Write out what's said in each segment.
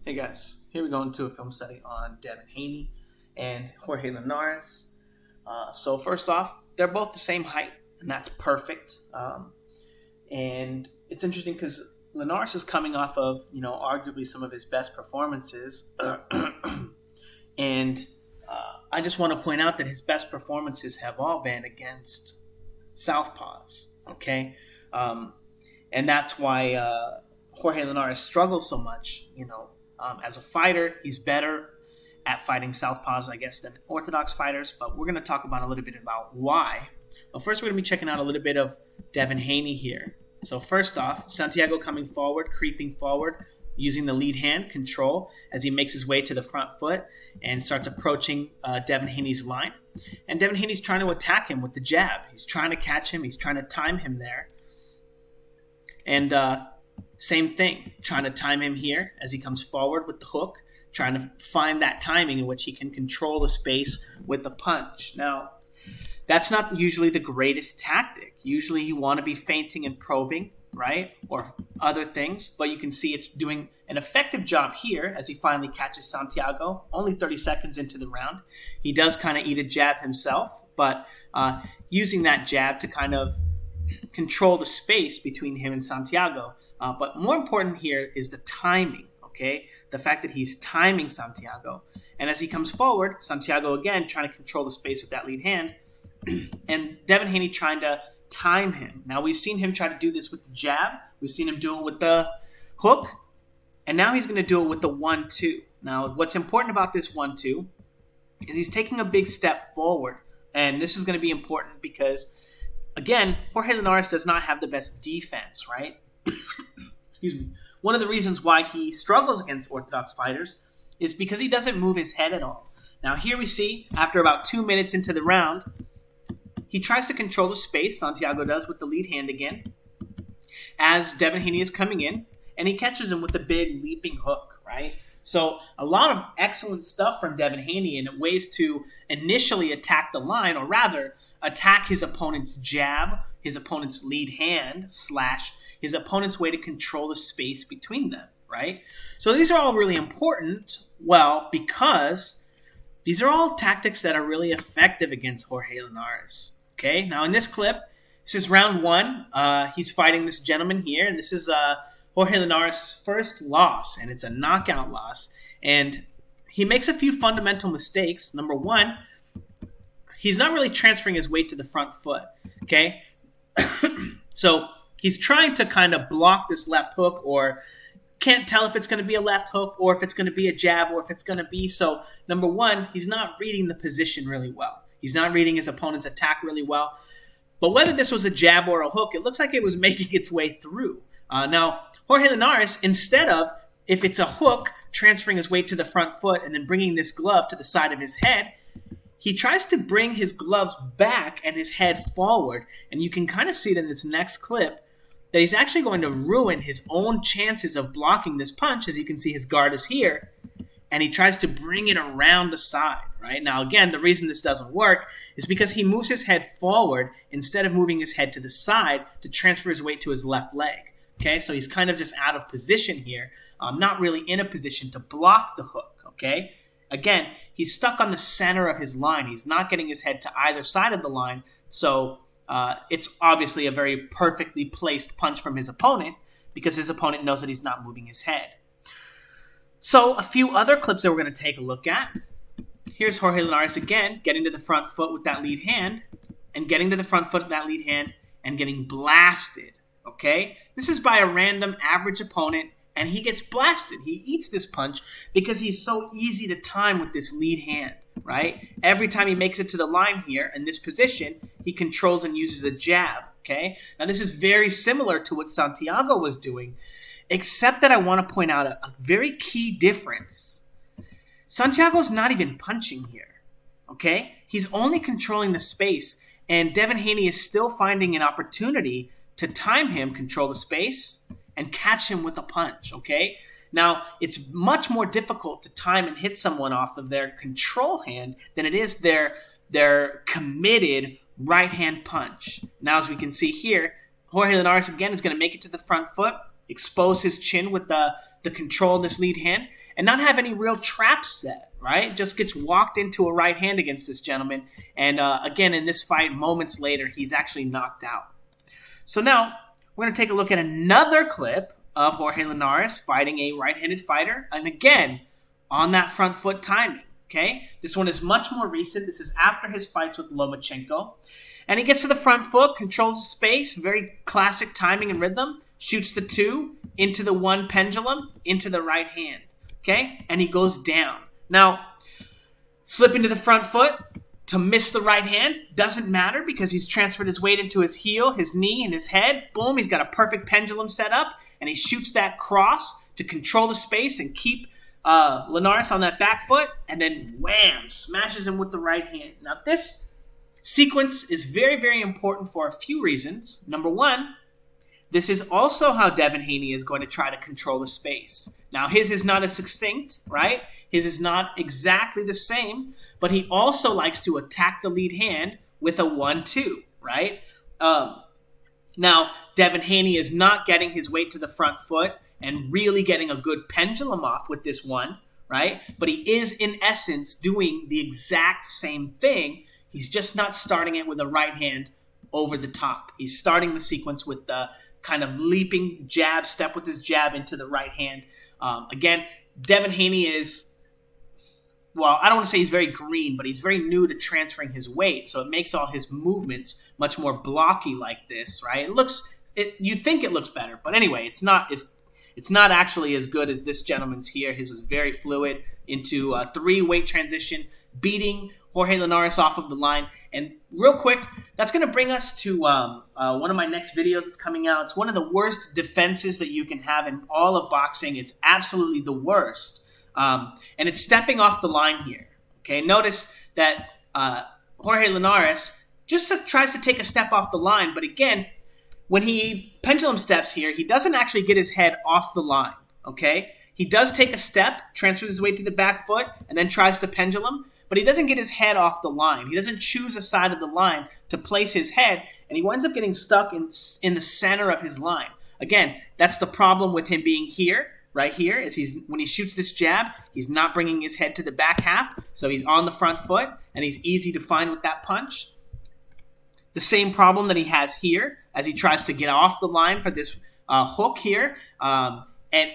Hey guys, here we go into a film study on Devin Haney and Jorge Linares. So first off, they're both the same height, and that's perfect. And it's interesting because Linares is coming off of, arguably some of his best performances. And I just want to point out that his best performances have all been against southpaws, okay? And that's why Jorge Linares struggles so much, as a fighter. He's better at fighting southpaws, I guess, than orthodox fighters, but we're going to talk about a little bit about why. Well, first we're going to be checking out a little bit of Devin Haney here. So first off, Santiago coming forward, creeping forward, using the lead hand control as he makes his way to the front foot and starts approaching Devin Haney's line. And Devin Haney's trying to attack him with the jab. He's trying to catch him. He's trying to time him there. And same thing, trying to time him here as he comes forward with the hook, trying to find that timing in which he can control the space with the punch. Now, that's not usually the greatest tactic. Usually you want to be feinting and probing, right? Or other things, but you can see it's doing an effective job here as he finally catches Santiago, only 30 seconds into the round. He does kind of eat a jab himself, but using that jab to kind of control the space between him and Santiago. But more important here is the timing, okay? The fact that he's timing Santiago. And as he comes forward, Santiago again trying to control the space with that lead hand. And Devin Haney trying to time him. Now we've seen him try to do this with the jab. We've seen him do it with the hook. And now he's going to do it with the 1-2. Now what's important about this 1-2 is he's taking a big step forward. And this is going to be important because, again, Jorge Linares does not have the best defense, right? Excuse me. One of the reasons why he struggles against orthodox fighters is because he doesn't move his head at all. Now here we see, after about 2 minutes into the round, he tries to control the space, Santiago does, with the lead hand again, as Devin Haney is coming in, and he catches him with the big leaping hook, right? So a lot of excellent stuff from Devin Haney and ways to initially attack the line, or rather, attack his opponent's jab, his opponent's lead hand, / his opponent's way to control the space between them, right? So these are all really important, well, because these are all tactics that are really effective against Jorge Linares, okay? Now in this clip, this is round 1. He's fighting this gentleman here, and this is Jorge Linares' first loss, and it's a knockout loss. And he makes a few fundamental mistakes. Number 1, he's not really transferring his weight to the front foot, okay? So he's trying to kind of block this left hook, or can't tell if it's going to be a left hook or if it's going to be a jab or if it's going to be. So number 1, he's not reading the position really well. He's not reading his opponent's attack really well. But whether this was a jab or a hook, it looks like it was making its way through. Now, Jorge Linares, instead of, if it's a hook, transferring his weight to the front foot and then bringing this glove to the side of his head, he tries to bring his gloves back and his head forward. And you can kind of see it in this next clip that he's actually going to ruin his own chances of blocking this punch. As you can see, his guard is here. And he tries to bring it around the side, right? Now, again, the reason this doesn't work is because he moves his head forward instead of moving his head to the side to transfer his weight to his left leg. Okay, so he's kind of just out of position here. Not really in a position to block the hook, okay? Again, he's stuck on the center of his line. He's not getting his head to either side of the line. So it's obviously a very perfectly placed punch from his opponent because his opponent knows that he's not moving his head. So a few other clips that we're going to take a look at. Here's Jorge Linares again, getting to the front foot with that lead hand, and getting to the front foot with that lead hand, and getting blasted, okay? This is by a random average opponent, and he gets blasted. He eats this punch because he's so easy to time with this lead hand, right? Every time he makes it to the line here in this position, he controls and uses a jab, okay? Now this is very similar to what Santiago was doing, except that I want to point out a very key difference. Santiago's not even punching here, okay? He's only controlling the space, and Devin Haney is still finding an opportunity to time him, control the space, and catch him with a punch, okay? Now, it's much more difficult to time and hit someone off of their control hand than it is their committed right hand punch. Now, as we can see here, Jorge Linares again is going to make it to the front foot, expose his chin with the control of this lead hand and not have any real traps set, right? Just gets walked into a right hand against this gentleman. And again, in this fight, moments later, he's actually knocked out. So now we're going to take a look at another clip of Jorge Linares fighting a right-handed fighter. And again, on that front foot timing, okay? This one is much more recent. This is after his fights with Lomachenko. And he gets to the front foot, controls the space, very classic timing and rhythm, shoots the 2 into the 1 pendulum, into the right hand, okay? And he goes down. Now, slipping to the front foot to miss the right hand doesn't matter because he's transferred his weight into his heel, his knee, and his head. Boom, he's got a perfect pendulum set up, and he shoots that cross to control the space and keep Linares on that back foot, and then wham, smashes him with the right hand. Now, this sequence is very, very important for a few reasons. Number one, this is also how Devin Haney is going to try to control the space. Now, his is not as succinct, right? His is not exactly the same, but he also likes to attack the lead hand with a 1-2, right? Now, Devin Haney is not getting his weight to the front foot and really getting a good pendulum off with this one, right? But he is, in essence, doing the exact same thing. He's just not starting it with a right hand over the top. He's starting the sequence with the kind of leaping jab step with his jab into the right hand. Again, Devin Haney is, well, I don't want to say he's very green, but he's very new to transferring his weight, so it makes all his movements much more blocky like this, right? You think it looks better, but anyway, it's not actually as good as this gentleman's here. His was very fluid into a 3-weight transition, beating Jorge Linares off of the line. And real quick, that's going to bring us to one of my next videos that's coming out. It's one of the worst defenses that you can have in all of boxing. It's absolutely the worst. And it's stepping off the line here. Okay, notice that Jorge Linares just tries to take a step off the line, but again, when he pendulum steps here, he doesn't actually get his head off the line, okay? He does take a step, transfers his weight to the back foot, and then tries to pendulum, but he doesn't get his head off the line. He doesn't choose a side of the line to place his head, and he winds up getting stuck in the center of his line. Again, that's the problem with him being here, right here, is when he shoots this jab, he's not bringing his head to the back half, so he's on the front foot, and he's easy to find with that punch. The same problem that he has here as he tries to get off the line for this hook here,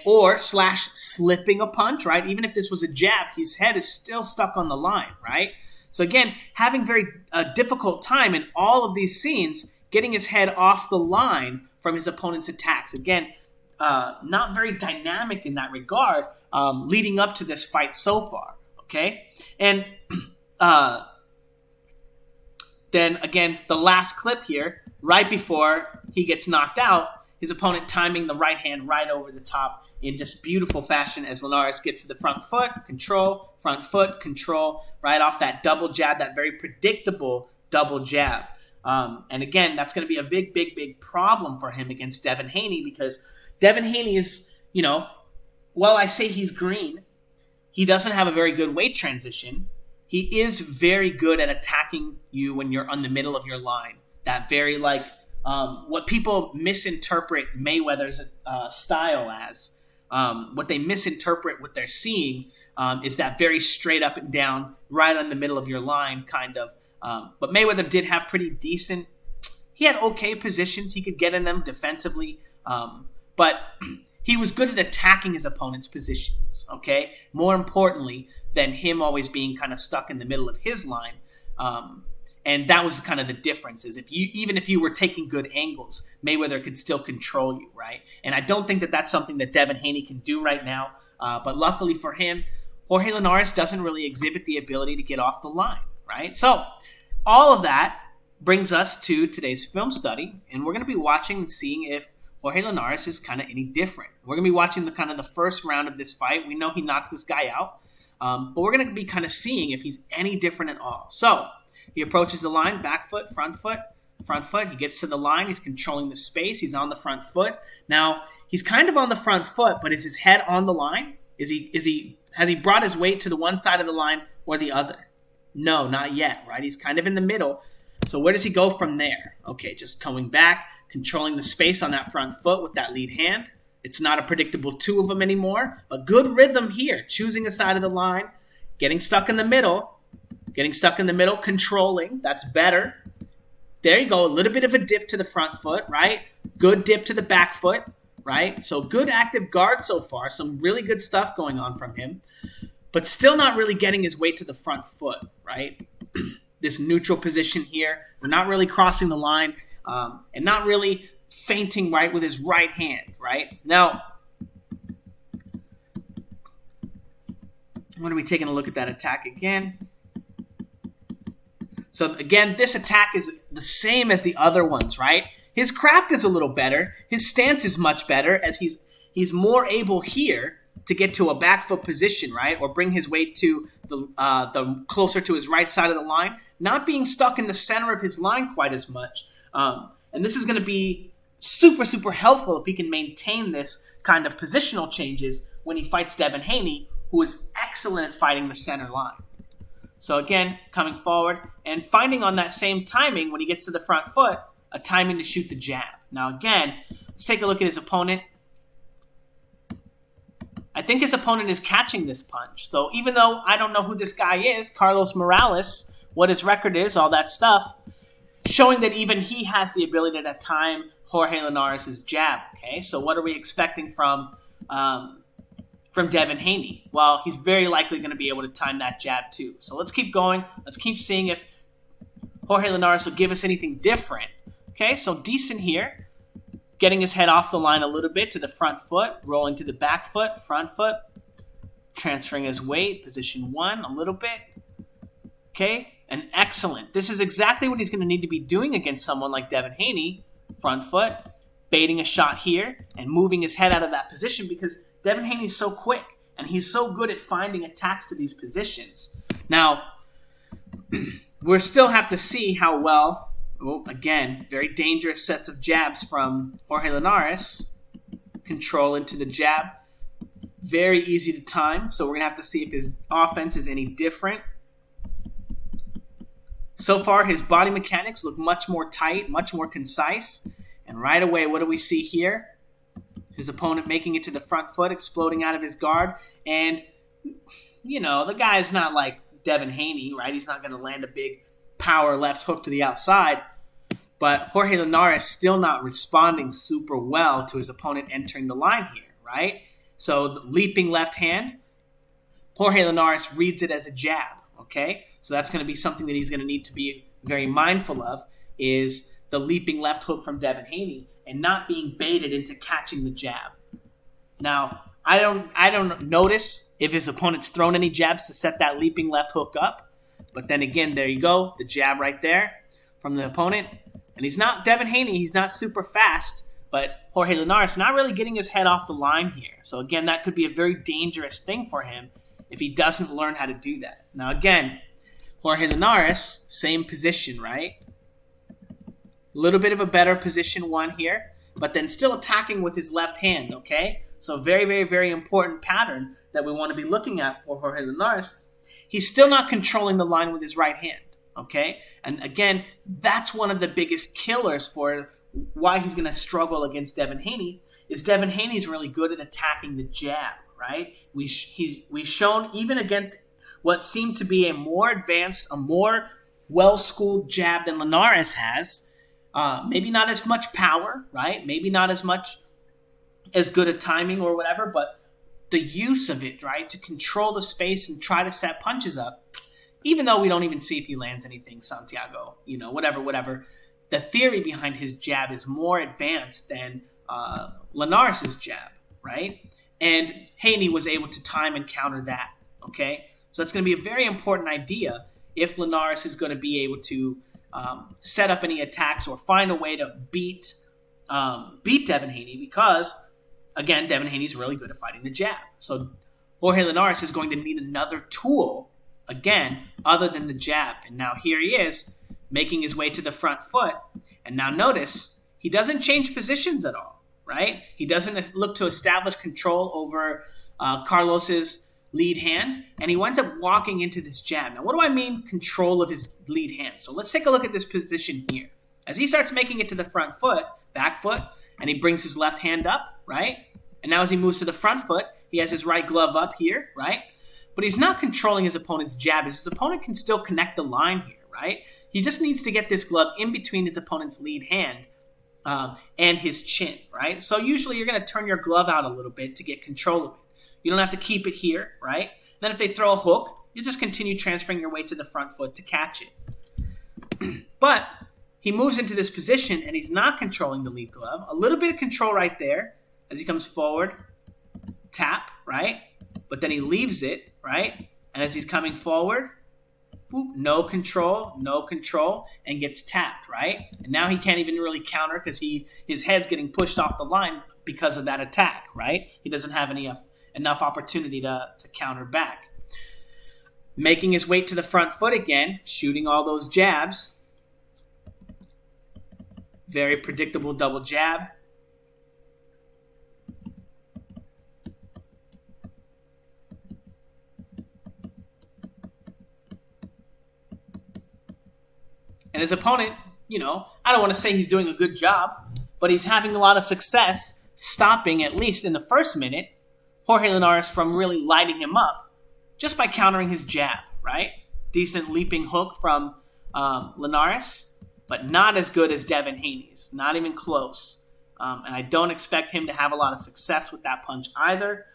or slipping a punch, right? Even if this was a jab, his head is still stuck on the line, right? So again, having very difficult time in all of these scenes, getting his head off the line from his opponent's attacks. Again, not very dynamic in that regard, leading up to this fight so far, okay? And then again, the last clip here, right before he gets knocked out, his opponent timing the right hand right over the top in just beautiful fashion as Linares gets to the front foot, control, right off that double jab, that very predictable double jab. And again, that's going to be a big, big, big problem for him against Devin Haney because Devin Haney is, while I say he's green, he doesn't have a very good weight transition. He is very good at attacking you when you're on the middle of your line. That very, what people misinterpret Mayweather's style as, what they misinterpret what they're seeing is that very straight up and down, right on the middle of your line kind of. But Mayweather did have pretty decent, he had okay positions. He could get in them defensively. But he was good at attacking his opponent's positions, okay? More importantly than him always being kind of stuck in the middle of his line. And that was kind of the difference, is even if you were taking good angles, Mayweather could still control you, right? And I don't think that that's something that Devin Haney can do right now. But luckily for him, Jorge Linares doesn't really exhibit the ability to get off the line, right? So all of that brings us to today's film study, and we're going to be watching and seeing if Jorge Linares is kind of any different. We're going to be watching the first round of this fight. We know he knocks this guy out, but we're going to be kind of seeing if he's any different at all. So he approaches the line, back foot, front foot, front foot. He gets to the line. He's controlling the space. He's on the front foot. Now, he's kind of on the front foot, but is his head on the line? Has he brought his weight to the one side of the line or the other? No, not yet, right? He's kind of in the middle. So where does he go from there? Okay, just coming back, controlling the space on that front foot with that lead hand, It's not a predictable two of them anymore, but good rhythm here. Choosing a side of the line, getting stuck in the middle, controlling. That's better. There you go. A little bit of a dip to the front foot, right? Good dip to the back foot, right? So good active guard so far. Some really good stuff going on from him, but still not really getting his weight to the front foot, right? This neutral position here. We're not really crossing the line and not really feinting right with his right hand, right? Now, I'm going to be taking a look at that attack again. So again, this attack is the same as the other ones, right? His craft is a little better. His stance is much better as he's more able here to get to a back foot position, right? Or bring his weight to the closer to his right side of the line, not being stuck in the center of his line quite as much. And this is going to be super, super helpful if he can maintain this kind of positional changes when he fights Devin Haney, who is excellent at fighting the center line. So again, coming forward and finding on that same timing when he gets to the front foot, a timing to shoot the jab. Now again, let's take a look at his opponent. I think his opponent is catching this punch. So even though I don't know who this guy is, Carlos Morales, what his record is, all that stuff, showing that even he has the ability to time Jorge Linares' jab. Okay, so what are we expecting from Devin Haney? Well, he's very likely going to be able to time that jab too. So let's keep going. Let's keep seeing if Jorge Linares will give us anything different. Okay, so decent here. Getting his head off the line a little bit to the front foot, rolling to the back foot, front foot, transferring his weight, position one a little bit. Okay, and excellent. This is exactly what he's going to need to be doing against someone like Devin Haney. Front foot, baiting a shot here, and moving his head out of that position because Devin Haney is so quick, and he's so good at finding attacks to these positions. Now, we'll still have to see how well. Oh, again, very dangerous sets of jabs from Jorge Linares. Control into the jab. Very easy to time, so we're going to have to see if his offense is any different. So far, his body mechanics look much more tight, much more concise. And right away, what do we see here? His opponent making it to the front foot, exploding out of his guard. And, you know, the guy's not like Devin Haney, right? He's not going to land a big power left hook to the outside. But Jorge Linares still not responding super well to his opponent entering the line here, right? So the leaping left hand, Jorge Linares reads it as a jab, okay? So that's going to be something that he's going to need to be very mindful of is the leaping left hook from Devin Haney and not being baited into catching the jab. Now, I don't notice if his opponent's thrown any jabs to set that leaping left hook up. But then again, there you go, the jab right there from the opponent. And he's not Devin Haney, he's not super fast, but Jorge Linares not really getting his head off the line here. So again, that could be a very dangerous thing for him if he doesn't learn how to do that. Now again, Jorge Linares, same position, right? A little bit of a better position one here, but then still attacking with his left hand, okay? So very, very, very important pattern that we want to be looking at for Jorge Linares. He's still not controlling the line with his right hand, okay? And again, that's one of the biggest killers for why he's going to struggle against Devin Haney is Devin Haney's really good at attacking the jab, right? We've shown even against what seemed to be a more advanced, a more well-schooled jab than Linares has, maybe not as much power, right? Maybe not as much as good at timing or whatever, but the use of it, right, to control the space and try to set punches up, even though we don't even see if he lands anything, Santiago, you know, whatever. The theory behind his jab is more advanced than Linares' jab, right? And Haney was able to time and counter that, okay? So that's going to be a very important idea if Linares is going to be able to set up any attacks or find a way to beat Devin Haney because, again, Devin Haney's really good at fighting the jab. So Jorge Linares is going to need another tool, again, other than the jab. And now here he is, making his way to the front foot. And now notice, he doesn't change positions at all, right? He doesn't look to establish control over Carlos's lead hand, and he winds up walking into this jab. Now, what do I mean control of his lead hand? So let's take a look at this position here. As he starts making it to the front foot, back foot, and he brings his left hand up, right? And now as he moves to the front foot, he has his right glove up here, right? But he's not controlling his opponent's jab. His opponent can still connect the line here, right? He just needs to get this glove in between his opponent's lead hand and his chin, right? So usually you're going to turn your glove out a little bit to get control of it. You don't have to keep it here, right? Then if they throw a hook, you just continue transferring your weight to the front foot to catch it. But he moves into this position and he's not controlling the lead glove. A little bit of control right there as he comes forward, tap, right? But then he leaves it, right? And as he's coming forward, boop, no control, and gets tapped, right? And now he can't even really counter because his head's getting pushed off the line because of that attack, right? He doesn't have enough opportunity to counter back. Making his way to the front foot again, shooting all those jabs. Very predictable double jab. And his opponent, I don't want to say he's doing a good job, but he's having a lot of success stopping, at least in the first minute, Jorge Linares from really lighting him up just by countering his jab, right? Decent leaping hook from Linares, but not as good as Devin Haney's. Not even close. And I don't expect him to have a lot of success with that punch either.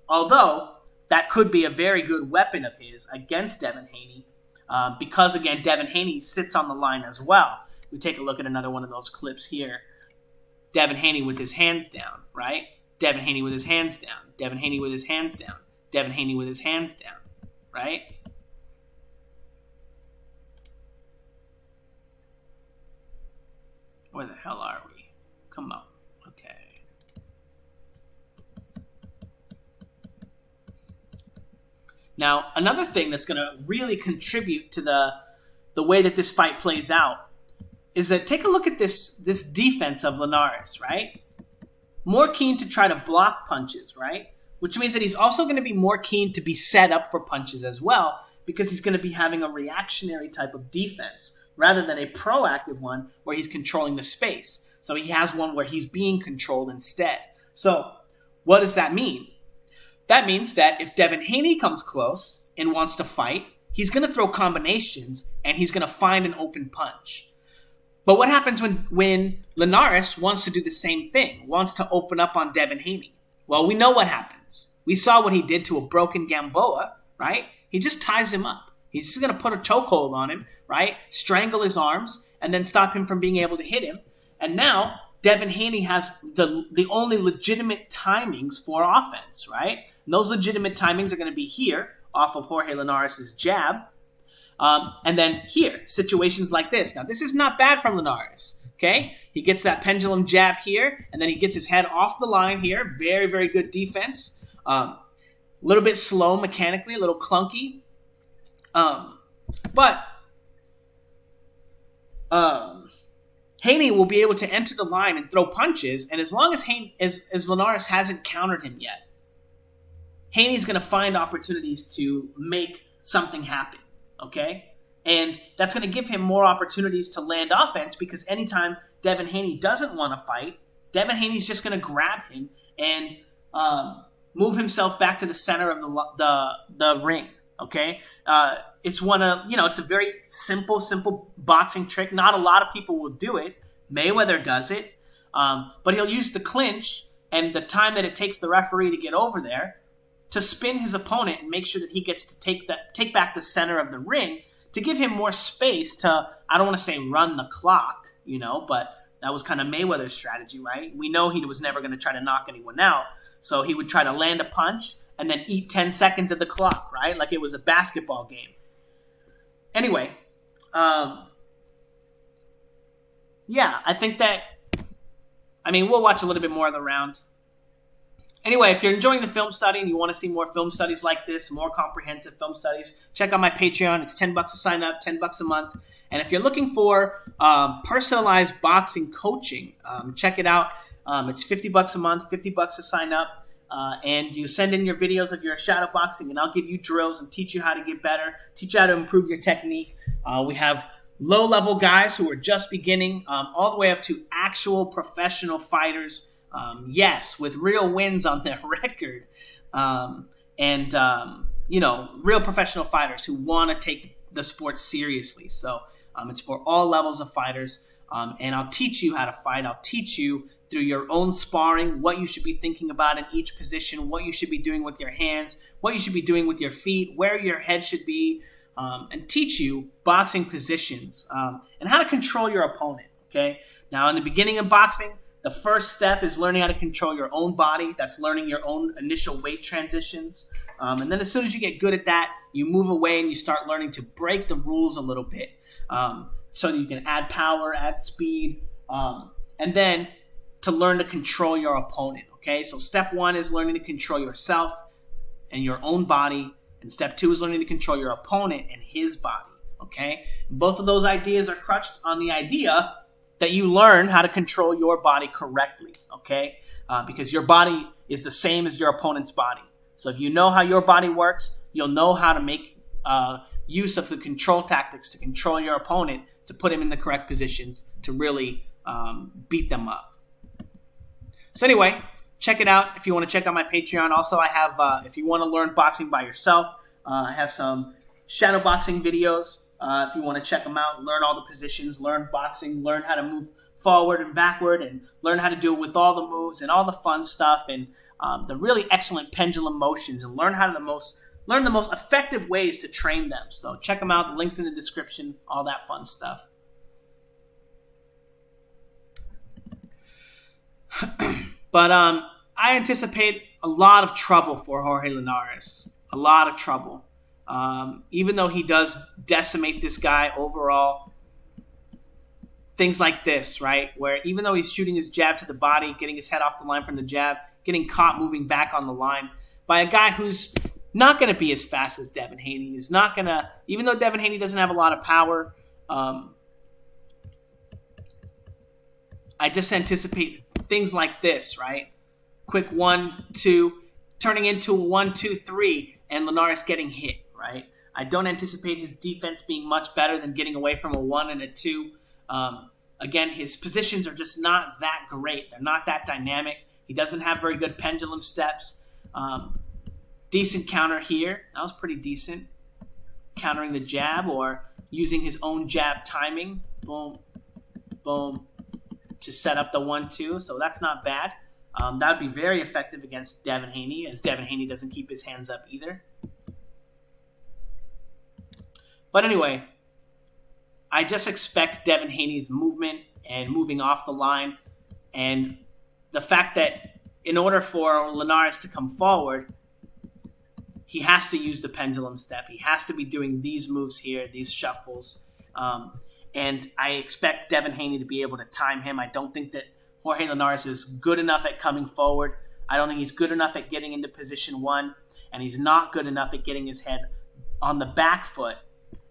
Although, that could be a very good weapon of his against Devin Haney. Because, again, Devin Haney sits on the line as well. We take a look at another one of those clips here. Devin Haney with his hands down, right? Devin Haney with his hands down. Devin Haney with his hands down. Devin Haney with his hands down, right? Where the hell are we? Come on. Okay. Now, another thing that's going to really contribute to the way that this fight plays out is that take a look at this defense of Linares, right? More keen to try to block punches, right? Which means that he's also going to be more keen to be set up for punches as well because he's going to be having a reactionary type of defense rather than a proactive one where he's controlling the space. So he has one where he's being controlled instead. So what does that mean? That means that if Devin Haney comes close and wants to fight, he's going to throw combinations and he's going to find an open punch. But what happens when Linares wants to do the same thing, wants to open up on Devin Haney? Well, we know what happens. We saw what he did to a broken Gamboa, right? He just ties him up. He's just going to put a chokehold on him, right? Strangle his arms and then stop him from being able to hit him. And now Devin Haney has the only legitimate timings for offense, right? And those legitimate timings are going to be here off of Jorge Linares' jab. And then here, situations like this. Now, this is not bad from Linares, okay? He gets that pendulum jab here, and then he gets his head off the line here. Very, very good defense. A little bit slow mechanically, a little clunky. But Haney will be able to enter the line and throw punches, and as long as Linares hasn't countered him yet, Haney's going to find opportunities to make something happen, okay? And that's going to give him more opportunities to land offense because anytime Devin Haney doesn't want to fight, Devin Haney's just going to grab him and move himself back to the center of the ring, okay? It's it's a very simple boxing trick. Not a lot of people will do it. Mayweather does it, but he'll use the clinch and the time that it takes the referee to get over there to spin his opponent and make sure that he gets to take back the center of the ring to give him more space to, I don't want to say run the clock, but that was kind of Mayweather's strategy, right? We know he was never going to try to knock anyone out, so he would try to land a punch and then eat 10 seconds of the clock, right? Like it was a basketball game. Anyway, I think that, we'll watch a little bit more of the round. Anyway, if you're enjoying the film study and you want to see more film studies like this, more comprehensive film studies, check out my Patreon. It's $10 to sign up, $10 a month. And if you're looking for personalized boxing coaching, check it out. It's $50 a month, $50 to sign up. And you send in your videos of your shadowboxing, and I'll give you drills and teach you how to get better, teach you how to improve your technique. We have low-level guys who are just beginning, all the way up to actual professional fighters Yes, with real wins on their record. Real professional fighters who want to take the sport seriously. So it's for all levels of fighters. And I'll teach you how to fight. I'll teach you through your own sparring what you should be thinking about in each position, what you should be doing with your hands, what you should be doing with your feet, where your head should be, and teach you boxing positions and how to control your opponent. Okay. Now, in the beginning of boxing, the first step is learning how to control your own body. That's learning your own initial weight transitions. And then as soon as you get good at that, you move away and you start learning to break the rules a little bit so that you can add power, add speed, and then to learn to control your opponent. Okay, so step one is learning to control yourself and your own body. And step two is learning to control your opponent and his body. Okay, both of those ideas are crutched on the idea that you learn how to control your body correctly, okay? Because your body is the same as your opponent's body. So if you know how your body works, you'll know how to make use of the control tactics to control your opponent, to put him in the correct positions, to really beat them up. So anyway, check it out if you want to check out my Patreon. Also, I have, if you want to learn boxing by yourself, I have some shadowboxing videos. If you want to check them out, learn all the positions, learn boxing, learn how to move forward and backward, and learn how to do it with all the moves and all the fun stuff and the really excellent pendulum motions, and learn the most effective ways to train them. So check them out. The link's in the description, all that fun stuff. But I anticipate a lot of trouble for Jorge Linares. A lot of trouble. Even though he does decimate this guy overall, things like this, right? Where even though he's shooting his jab to the body, getting his head off the line from the jab, getting caught moving back on the line by a guy who's not going to be as fast as Devin Haney. He's not going to, even though Devin Haney doesn't have a lot of power, I just anticipate things like this, right? Quick 1-2, turning into a 1-2-3, and Linares getting hit. Right? I don't anticipate his defense being much better than getting away from a 1 and a 2. Again, his positions are just not that great. They're not that dynamic. He doesn't have very good pendulum steps. Decent counter here. That was pretty decent. Countering the jab or using his own jab timing. Boom, boom, to set up the 1-2. So that's not bad. That would be very effective against Devin Haney, as Devin Haney doesn't keep his hands up either. But anyway, I just expect Devin Haney's movement and moving off the line, and the fact that in order for Linares to come forward, he has to use the pendulum step. He has to be doing these moves here, these shuffles. And I expect Devin Haney to be able to time him. I don't think that Jorge Linares is good enough at coming forward. I don't think he's good enough at getting into position one, and he's not good enough at getting his head on the back foot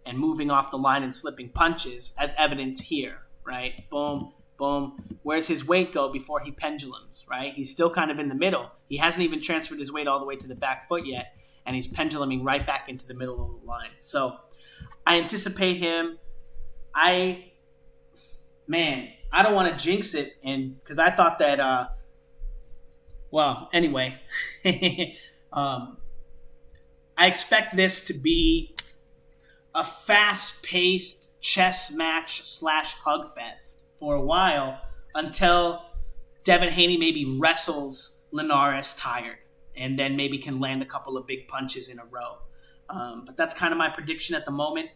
and moving off the line and slipping punches, as evidence here, right? Boom, boom. Where's his weight go before he pendulums, right? He's still kind of in the middle. He hasn't even transferred his weight all the way to the back foot yet, and he's penduluming right back into the middle of the line. So I anticipate him. I don't want to jinx it, and because I thought that, anyway, I expect this to be a fast-paced chess match / hug fest for a while until Devin Haney maybe wrestles Linares tired and then maybe can land a couple of big punches in a row. But that's kind of my prediction at the moment.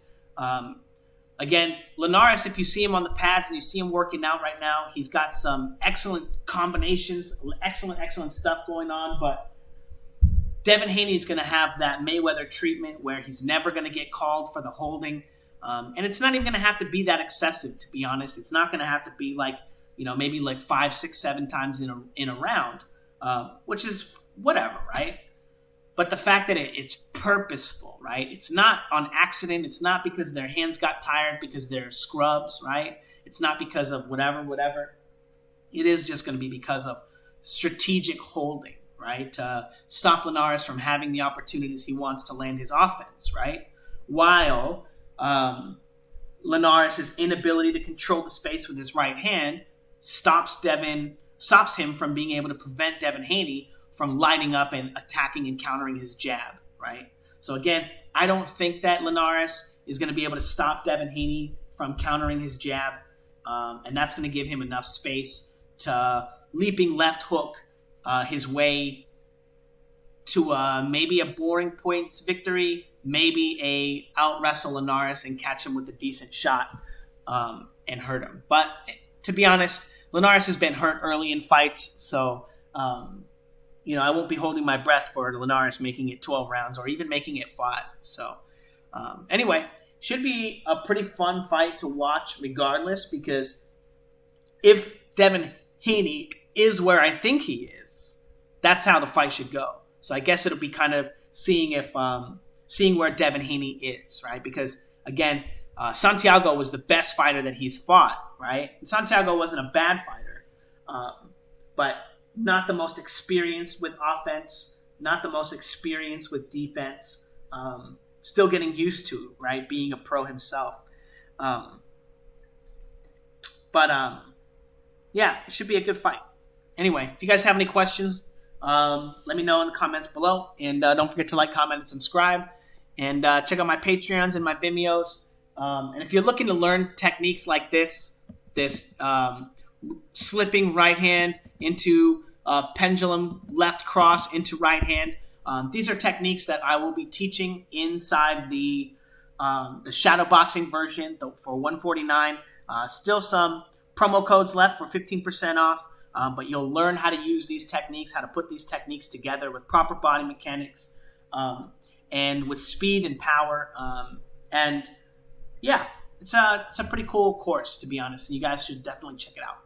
Again, Linares, if you see him on the pads and you see him working out right now, he's got some excellent combinations, excellent stuff going on, but Devin Haney is going to have that Mayweather treatment where he's never going to get called for the holding. And it's not even going to have to be that excessive, to be honest. It's not going to have to be like, maybe like 5, 6, 7 times in a round, which is whatever, right? But the fact that it's purposeful, right? It's not on accident. It's not because their hands got tired because they're scrubs, right? It's not because of whatever. It is just going to be because of strategic holding, right? To stop Linares from having the opportunities he wants to land his offense, right? While Linares' inability to control the space with his right hand stops stops him from being able to prevent Devin Haney from lighting up and attacking and countering his jab, right? So again, I don't think that Linares is going to be able to stop Devin Haney from countering his jab, and that's going to give him enough space to leaping left hook his way to maybe a boring points victory, maybe a out wrestle Linares and catch him with a decent shot and hurt him. But to be honest, Linares has been hurt early in fights, so I won't be holding my breath for Linares making it 12 rounds or even making it 5. So anyway, should be a pretty fun fight to watch regardless, because if Devin Haney is where I think he is, that's how the fight should go. So I guess it'll be kind of seeing where Devin Haney is, right? Because again, Santiago was the best fighter that he's fought, right? And Santiago wasn't a bad fighter, but not the most experienced with offense, not the most experienced with defense. Still getting used to, right, being a pro himself. Yeah, it should be a good fight. Anyway, if you guys have any questions, let me know in the comments below. And don't forget to like, comment, and subscribe. And check out my Patreons and my Vimeos. And if you're looking to learn techniques like this slipping right hand into pendulum left cross into right hand, these are techniques that I will be teaching inside the shadowboxing version for $149. Still some promo codes left for 15% off, but you'll learn how to use these techniques, how to put these techniques together with proper body mechanics and with speed and power. And yeah, it's a pretty cool course, to be honest, and you guys should definitely check it out.